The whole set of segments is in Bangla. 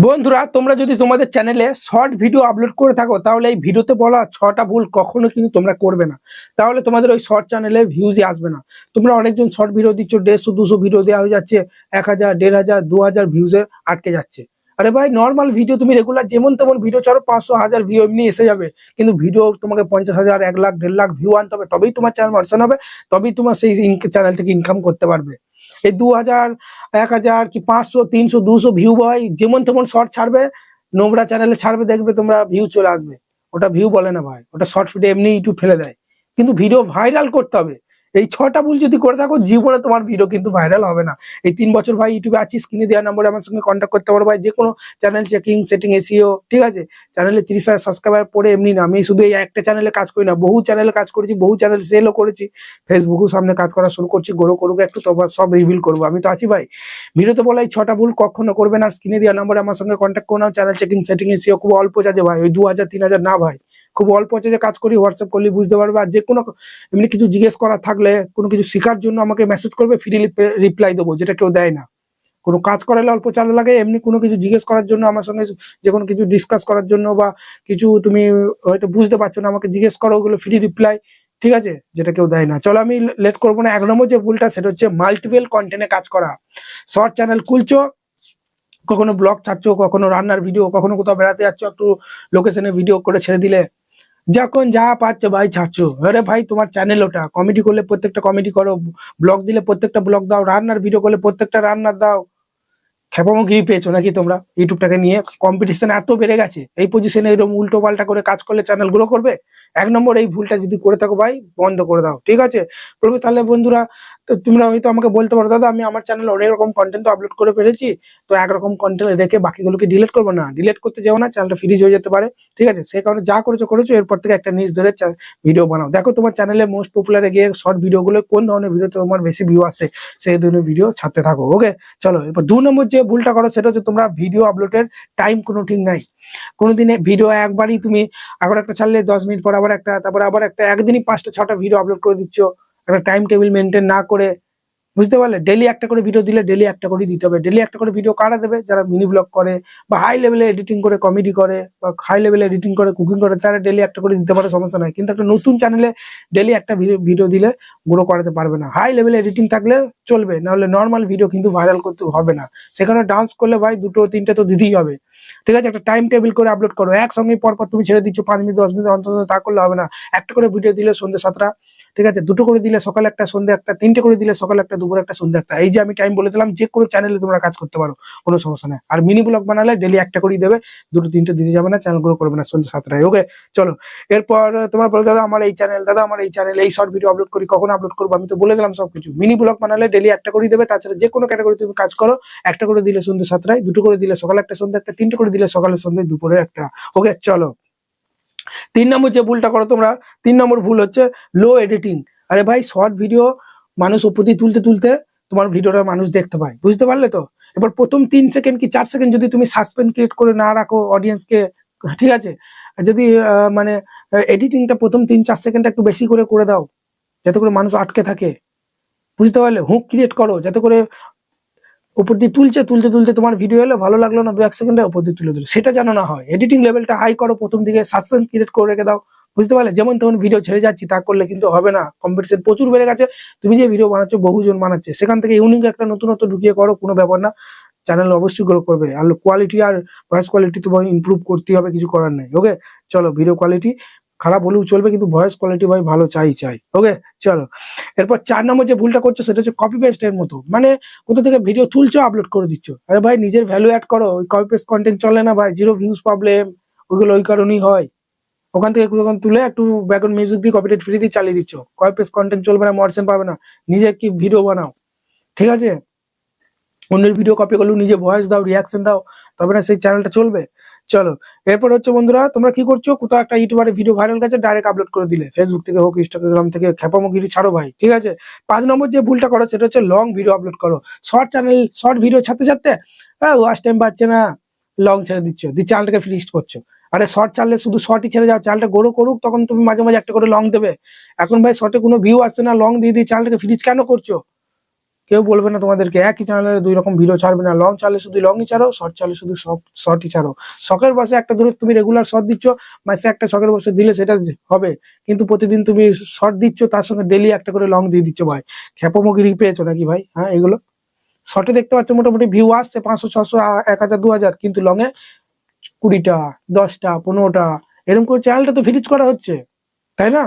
বন্ধুরা, তোমরা যদি তোমাদের চ্যানেলে শর্ট ভিডিও আপলোড করে থাকো তাহলে এই ভিডিওতে বলা 6টা ভুল কখনো কিন্তু তোমরা করবে না। তাহলে তোমাদের ওই শর্ট চ্যানেলে ভিউজই আসবে না। তোমরা অনেকজন শর্ট ভিডিও দিচ্ছ, 150-200 ভিডিও দেওয়া হয়ে যাচ্ছে, 1000, 1500, 2000 ভিউজে আটকে যাচ্ছে। আরে ভাই, নর্মাল ভিডিও তুমি রেগুলার যেমন তেমন ভিডিও ছাড়ো, 500-1000 ভিউ এমনি এসে যাবে। কিন্তু ভিডিও তোমাকে 50,000, 1 লাখ, 1.5 লাখ ভিউ আনতে হবে, তবেই তোমার চ্যানেল মার্শন হবে, তবেই তোমার সেই চ্যানেল থেকে ইনকাম করতে পারবে। এই 2000, 1000 কি 500, 300, 200 ভিউ ভাই যেমন তেমন শর্ট ছাড়বে, নোংরা চ্যানেলে ছাড়বে, দেখবে তোমরা ভিউ চলে আসবে। ওটা ভিউ বলে না ভাই, ওটা শর্ট ফিডে এমনি ইউটিউব ফেলে দেয়। কিন্তু ভিডিও ভাইরাল করতে হবে। এই 6টা ভুল যদি করে থাকো, জীবনে তোমার ভিডিও কিন্তু ভাইরাল হবে না। এই 3 বছর ভাই ইউটিউবে আছি, স্ক্রিনে দেওয়া নম্বরে আমার সঙ্গে কন্ট্যাক্ট করতে পারো ভাই, যে কোনো চ্যানেল চেকিং, সেটিং, এসইও, ঠিক আছে। চ্যানেলে 30,000 সাবস্ক্রাইবার পরে এমনি না, আমি শুধু এই একটা চ্যানেলে কাজ করি না, বহু চ্যানেলে কাজ করেছি, বহু চ্যানেল সেলও করেছি। ফেসবুকেও সামনে কাজ করা শুরু করছি, গ্রো করবো একটু, তোমার সব রিভিল করবো, আমি তো আছি ভাই। ভিডিওতে বলা এই 6টা ভুল কখনো করবে না। স্ক্রিনে দেওয়া নম্বরে আমার সঙ্গে কন্ট্যাক্ট করে নাও। চ্যানেল চেকিং, সেটিং, এসইও খুব অল্প চার্জে ভাই, ওই 2000, 3000 না ভাই, খুব অল্প চার্জে কাজ করি। হোয়াটসঅ্যাপ করলে বুঝতে পারবে। আর যে কোনো এমনি কিছু জিজ্ঞেস করার থাকলে, কোনো কিছু শেখার জন্য আমাকে মেসেজ করবে, ফ্রি রিপ্লাই দেবো, যেটা কেউ দেয় না। কোনো কাজ করালে অল্প চার্জ লাগে, এমনি কোনো কিছু জিজ্ঞেস করার জন্য আমার সঙ্গে, যে কোনো কিছু ডিসকাস করার জন্য, বা কিছু তুমি হয়তো বুঝতে পারছো না, আমাকে জিজ্ঞেস করো, ওগুলো ফ্রি রিপ্লাই, ঠিক আছে, যেটা কেউ দেয় না। চলো আমি লেট করবো না। 1 নম্বর যে ভুলটা, সেটা হচ্ছে মাল্টিপল কন্টেন্টে কাজ করা। শর্ট চ্যানেল খুলছো, কখনো ব্লগ ছাড়ছো, কখনো রান্নার ভিডিও, কখনো কোথাও বেড়াতে যাচ্ছ, একটু লোকেশনে ভিডিও করে ছেড়ে দিলে, যখন যা পাচ্ছ ভাই ছাড়ছো। আরে ভাই, তোমার চ্যানেল ওটা, কমেডি করলে প্রত্যেকটা কমেডি করো, ব্লগ দিলে প্রত্যেকটা ব্লগ দাও, রান্নার ভিডিও করলে প্রত্যেকটা রান্নার দাও। খেপামোগিরি পেয়েছো নাকি তোমরা ইউটিউবটাকে নিয়ে? কম্পিটিশন এত বেড়ে গেছে, এই পজিশনে এরকম উল্টো পাল্টা করে কাজ করলে চ্যানেল গ্রো করবে? 1 নম্বর এই ভুলটা যদি করে থাকো ভাই, বন্ধ করে দাও, ঠিক আছে। প্রভু, তাহলে বন্ধুরা, তো তোমরা হয়তো আমাকে বলতে পারো, দাদা আমি আমার চ্যানেলে অনেক রকম কন্টেন্ট তো আপলোড করে ফেলেছি, তো একরকম কন্টেন্ট রেখে বাকিগুলোকে ডিলিট করবো না? ডিলিট করতে যাও না, চ্যানেলটা ফ্রিজ হয়ে যেতে পারে, ঠিক আছে। সেই কারণে যা করেছো করেছো, এরপর থেকে একটা নিজ ধরে ভিডিও বানাও। দেখো তোমার চ্যানেলে মোস্ট পপুলারে গিয়ে শর্ট ভিডিওগুলো কোন ধরনের ভিডিও তোমার বেশি ভিউ আসে, সেই ধরনের ভিডিও ছাড়তে থাকো, ওকে। চলো এরপর 2 নম্বর যে ভুলটা করো, সেটা হচ্ছে তোমরা ভিডিও আপলোডের টাইম কোনো ঠিক নাই। কোনোদিনে ভিডিও একবারই তুমি আবার একটা ছাড়লে 10 মিনিট পর আবার একটা, তারপরে আবার একটা, একদিনই 5টা 6টা ভিডিও আপলোড করে দিচ্ছ, একটা টাইম টেবিল মেনটেন না করে। বুঝতে পারলে? ডেলি একটা করে ভিডিও দিলে ডেলি একটা করে দিতে হবে। ডেলি একটা করে ভিডিও কারা দেবে? যারা মিনি ব্লগ করে, বা হাই লেভেলে এডিটিং করে কমেডি করে, বা হাই লেভেলে এডিটিং করে কুকিং করে, তারা ডেলি একটা করে দিতে পারে, সমস্যা নাই। কিন্তু একটা নতুন চ্যানেলে ডেলি একটা ভিডিও দিলে গ্রো করাতে পারবে না। হাই লেভেলে এডিটিং থাকলে চলবে, নাহলে নর্মাল ভিডিও কিন্তু ভাইরাল করতে হবে না। সেখানে ডান্স করলে ভাই 2টো 3টে তো দিতেই হবে, ঠিক আছে। একটা টাইম টেবিল করে আপলোড করো, একসঙ্গে পরপর তুমি ছেড়ে দিচ্ছ 5 মিনিট 10 মিনিট অন্তত, তা করলে হবে না। একটা করে ভিডিও দিলে সন্ধ্যে 7টা, ঠিক আছে, 2টো করে দিলে সকালে একটা, সন্ধ্যে একটা, 3টে করে দিলে সকালে একটা, দুপুরে একটা, সন্ধ্যে একটা। এই যে আমি টাইম বলে দিলাম, যে কোনো চ্যানেলে তোমরা কাজ করতে পারো, কোনো সমস্যা নেই। আর মিনি ব্লগ বানালে ডেলি একটা করেই দেবে, 2টো 3টে দিতে যাবে না, চ্যানেল গ্রো করবে না সন্ধ্যে 7টায়, ওকে। চলো এরপর তোমার বলো, দাদা আমার এই চ্যানেল, দাদা আমার এই চ্যানেল, এই শর্ট ভিডিও আপলোড করি, কখন আপলোড করবো? আমি তো বলে দিলাম সবকিছু। মিনি ব্লগ বানালে ডেলি একটা করেই দেবে, তাছাড়া যে কোনো ক্যাটাগরি তুমি কাজ করো, একটা করে দিলে সন্ধ্যে 7টায়, 2টো করে দিলে সকালে একটা, সন্ধ্যে একটা, 3টে করে দিলে সকালে সন্ধ্যে দুপুরে একটা, ওকে। চলো 3 নম্বর যে ভুলটা করো তোমরা, 3 নম্বর ভুল হচ্ছে লো এডিটিং। আরে ভাই, শর্ট ভিডিও মানুষ উপর দিয়ে তুলতে তুলতে তোমার ভিডিওটা মানুষ দেখতে পায়, বুঝতে পারলে তো? এবার প্রথম 3 সেকেন্ড কি 4 সেকেন্ড যদি তুমি সাসপেন্স ক্রিয়েট করে না রাখো অডিয়েন্সকে, ঠিক আছে, যদি মানে এডিটিংটা প্রথম 3-4 সেকেন্ড একটু বেশি করে দাও, যাতে করে মানুষ আটকে থাকে, বুঝতে পারলে? হুক ক্রিয়েট করো, যাতে করে উপর দিয়ে তুলতে তুলতে তোমার ভিডিও এলো, ভালো লাগলো না, 2-1 সেকেন্ডে উপর দিয়ে তুলে দিল, সেটা যেন না হয়। এডিটিং লেভেলটা হাই করো, প্রথম দিকে সাসপেন্স ক্রিয়েট করে রেখে দাও, বুঝতে পারলে? যেমন তখন ভিডিও ছেড়ে যাচ্ছি তা করলে কিন্তু হবে না, কম্পিটিশন প্রচুর বেড়ে গেছে। তুমি যে ভিডিও বানাচ্ছ, বহুজন বানাচ্ছে, সেখান থেকে ইউনিক একটা নতুনত্ব ঢুকিয়ে করো, কোনো ব্যাপার না, চ্যানেল অবশ্যই গ্রো করবে। আর কোয়ালিটি আর ভয়েস কোয়ালিটি তোমায় ইমপ্রুভ করতে হবে, কিছু করার নেই, ওকে। চলো ভিডিও কোয়ালিটি খারাপ হলেও চলবে, কিন্তু ভয়েস কোয়ালিটি ভাই ভালো চাই, ওকে। চলো এরপর 4 নম্বর যে ভুলটা করছো, সেটা হচ্ছে কপি পেস্ট এর মতো, মানে কোথা থেকে ভিডিও তুলছো আপলোড করে দিচ্ছ। আরে ভাই, নিজের ভ্যালু অ্যাড করো, ওই কপি পেস্ট কন্টেন্ট চলে না ভাই, জিরো ভিউজ প্রবলেম, ওইগুলো ওই কারণেই হয়। ওখান থেকে তখন তুলে একটু ব্যাকগ্রাউন্ড মিউজিক দিয়ে কপিরাইট ফ্রি দিয়ে চালিয়ে দিচ্ছ, কপি পেস্ট কন্টেন্ট চলবে না, মডসেন পাবে না। নিজে কি ভিডিও বানাও, ঠিক আছে। অন্যের ভিডিও কপি করলেও নিজে ভয়েস দাও, রিয়াকশন দাও, তবে না সেই চ্যানেলটা চলবে। চলো এরপর হচ্ছে বন্ধুরা, তোমরা কি করছো, কোথাও একটা ইউটিউবারে ভিডিও ভাইরাল গেছে, ডাইরেক্ট আপলোড করে দিলে, ফেসবুক থেকে হোক, ইনস্টাগ্রাম থেকে, খেপামোগিরি ছাড়ো ভাই, ঠিক আছে। 5 নম্বর যে ভুলটা করো, সেটা হচ্ছে লং ভিডিও আপলোড করো। শর্ট ভিডিও ছাড়তে ওয়াচ টাইম পাচ্ছে না, লং ছেড়ে দিচ্ছ, দিয়ে চ্যানেলটাকে ফ্রিজ করছো। আরে শর্ট ছাড়লে শুধু শর্টই ছেড়ে যাও, চ্যানেলটা গ্রো করুক, তখন তুমি মাঝে মাঝে একটা করে লং দেবে। এখন ভাই শর্টে কোনো ভিউ আসছে না, লং দিয়ে চ্যানেলটাকে ফ্রিজ কেন করছো? কেউ বলবে না তোমাদেরকে একই চ্যানেলে 2 রকম ভিডিও ছাড়বে না, লং চালে শুধু লংই ছাড়ো, শর্ট চালে শুধু শর্টই ছাড়ো। শখের বসে একটা ধরে তুমি রেগুলার শর্ট দিচ্ছ, মাসে একটা শখের বসে দিলে সেটা হবে, কিন্তু প্রতিদিন তুমি শর্ট দিচ্ছ তার সঙ্গে ডেলি একটা করে লং দিয়ে দিচ্ছ। ভাই খ্যাপমগিরি পেয়েছো নাকি ভাই? হ্যাঁ, এগুলো শর্টে দেখতে পাচ্ছ মোটামুটি ভিউ আসছে 500 600 1000 2000, কিন্তু লং এ 20টা 10টা 15টা এরকম করে চ্যানেলটা তো ভিডিও করা হচ্ছে, তাই না?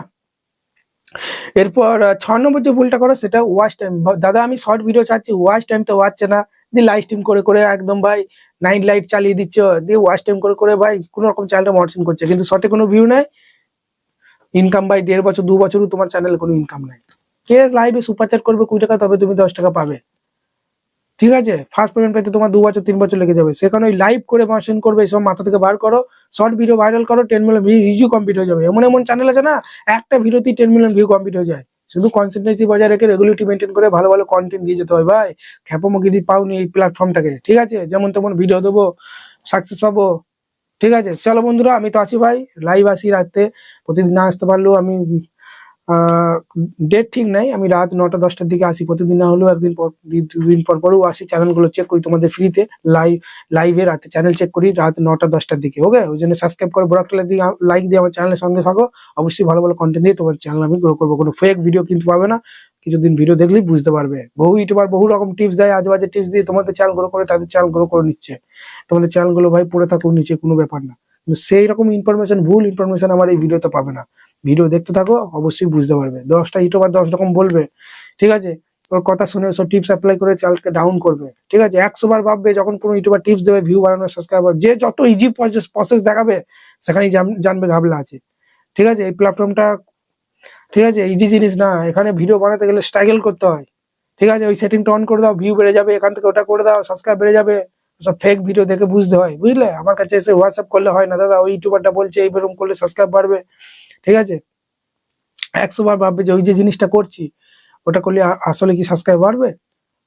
এরপর 6 নম্বর যে ভুলটা করো সেটা ওয়াচ টাইম। দাদা আমি শর্ট ভিডিও ছাড়ছি, ওয়াচ টাইম তো হচ্ছে না, দিয়ে লাইভ স্ট্রিম করে করে একদম ভাই নাইট লাইট চালিয়ে দিচ্ছ, দিয়ে ওয়াচ টাইম করে করে ভাই কোনো রকম চ্যানেলটা মনিটরিং করছে, কিন্তু শর্টে কোনো ভিউ নাই, ইনকাম ভাই 1.5 বছর 2 বছরও তোমার চ্যানেলে কোনো ইনকাম নাই। কে লাইভে সুপার চ্যাট করবে 20 টাকা, তবে তুমি 10 টাকা পাবে, ঠিক আছে? ফার্স্ট পেমেন্ট পেতে তোমার 2 বছর 3 বছর লেগে যাবে। সেখানে ওই লাইভ করে মনিটরিং করবে, এসব মাথা থেকে বার করো, শর্ট ভিডিও ভাইরাল করো, 10 মিলিয়ন ভিউ ইজি কমপ্লিট হয়ে যাবে। এমন এমন চ্যানেল আছে না, একটা ভিডিওতেই 10 মিলিয়ন ভিউ কমপ্লিট হয়ে যায়। শুধু কনসিস্টেন্সি বজায় রেখে রেগুলারিটি মেনটেন করে ভালো ভালো কন্টেন্ট দিয়ে যেতে হয় ভাই। খ্যাপমগিরি পাওনি এই প্ল্যাটফর্মটাকে, ঠিক আছে? যেমন তেমন ভিডিও দেবো, সাকসেস পাবো, ঠিক আছে? চলো বন্ধুরা, আমি তো আছি ভাই, লাইভ আসি রাতে, প্রতিদিন না আসতে পারলেও আমি ডেট ঠিক নাই, আমি রাত 9টা 10টার দিকে আসি প্রতিদিন, না হলেও একদিন পর 2 দিন পর পরও আসি, চ্যানেলগুলো চেক করি তোমাদের ফ্রিতে, লাইভে রাতে চ্যানেল চেক করি রাত 9টা 10টার দিকে। ওকে, ওই জন্য সাবস্ক্রাইব করে বড় লাইক দিয়ে আমার চ্যানেলের সঙ্গে থাকো। অবশ্যই ভালো ভালো কন্টেন্ট দিয়ে তোমার চ্যানেল আমি গ্রো করবো, কোনো ফেক ভিডিও কিন্তু পাবে না, কিছুদিন ভিডিও দেখলেই বুঝতে পারবে। বহু ইউটিউবার বহু রকম টিপস দেয়, আজে বাজে টিপস দিয়ে তোমাদের চ্যানেল গ্রো করে তাদের চ্যানেল গ্রো করে নিচ্ছে। তোমাদের চ্যানেলগুলো ভাই পড়ে থাকুক নিচে, কোনো ব্যাপার না, কিন্তু সেই রকম ইনফরমেশন, ভুল ইনফরমেশন আমার এই ভিডিওতে পাবে না। ভিডিও দেখতে থাকো, অবশ্যই বুঝতে পারবে। 10টা ইউটিউবার 10 রকম বলবে, ঠিক আছে? ওর কথা শুনে সব টিপস অ্যাপ্লাই করে চ্যানেলকে ডাউন করবে, ঠিক আছে? 100 বার ভাববে যখন কোনো ইউটিউবার টিপস দেবে ভিউ বাড়ানোর, সাবস্ক্রাইবার, যে যত ইজি প্রসেস দেখাবে সেখানেই জানবে ঘাবলা আছে, ঠিক আছে? এই প্ল্যাটফর্মটা, ঠিক আছে, ইজি জিনিস না। এখানে ভিডিও বানাতে গেলে স্ট্রাগল করতে হয়, ঠিক আছে? ওই সেটিংটা অন করে দাও, ভিউ বেড়ে যাবে, এখান থেকে ওটা করে দাও, সাবস্ক্রাইব বেড়ে যাবে। সব ফেক ভিডিও দেখে বুঝতে হয়, বুঝলে? আমার কাছে এসে হোয়াটসঅ্যাপ করলে হয় না, দাদা ওই ইউটিউবারটা বলছে এইরকম করলে সাবস্ক্রাইব বাড়বে, ঠিক আছে? 100 বার ভাববে যে ওই যে জিনিসটা করছি ওটা করলে আসলে কি সাবস্ক্রাইব বাড়বে?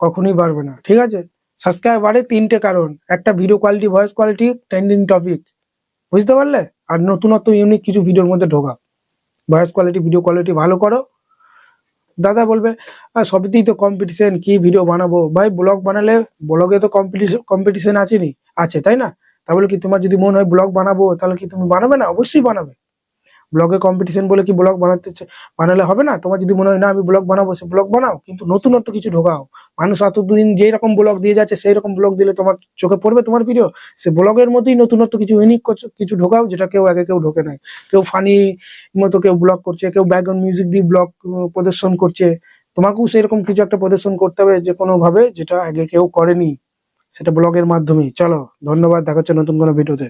কখনোই বাড়বে না, ঠিক আছে? সাবস্ক্রাইব বাড়ে 3টে কারণ: একটা video quality, voice quality, trending topic, বুঝতে পারলে? আর নতুনত্ব ইউনিক কিছু ভিডিওর মধ্যে ঢোকা। ভয়েস কোয়ালিটি, ভিডিও কোয়ালিটি ভালো করো। দাদা বলবে সবইতেই তো কম্পিটিশন, কি ভিডিও বানাবো? ভাই ব্লগ বানালে ব্লগে তো কম্পিটিশন আছে, আছে, তাই না? তাহলে কি তোমার যদি মনে হয় ব্লগ বানাবো, তাহলে কি তুমি বানাবে না? অবশ্যই বানাবে। ব্লগে কম্পিটিশন বলে কি ব্লগ বানালে হবে না? তোমার যদি মনে হয় না আমি ব্লগ বানাবো, সে ব্লগ বানাও, কিন্তু নতুনত্ব কিছু ঢোকাও। মানুষ এতদিন যেই রকম ব্লগ দিয়ে যাচ্ছে সেই রকম ব্লগ দিলে তোমার চোখে পড়বে তোমার ভিডিও? সে ব্লগের মধ্যেই নতুনত্ব কিছু ইউনিক কিছু ঢোকাও, যেটা কেউ আগে কেউ ঢোকে নাই। কেউ ফানি মতো কেউ ব্লগ করছে, কেউ ব্যাকগ্রাউন্ড মিউজিক দিয়ে ব্লগ প্রদর্শন করছে। তোমাকেও সেরকম কিছু একটা প্রদর্শন করতে হবে, যে কোনো ভাবে, যেটা আগে কেউ করেনি, সেটা ব্লগের মাধ্যমেই। চলো, ধন্যবাদ, দেখা হচ্ছে নতুন কোনো ভিডিওতে।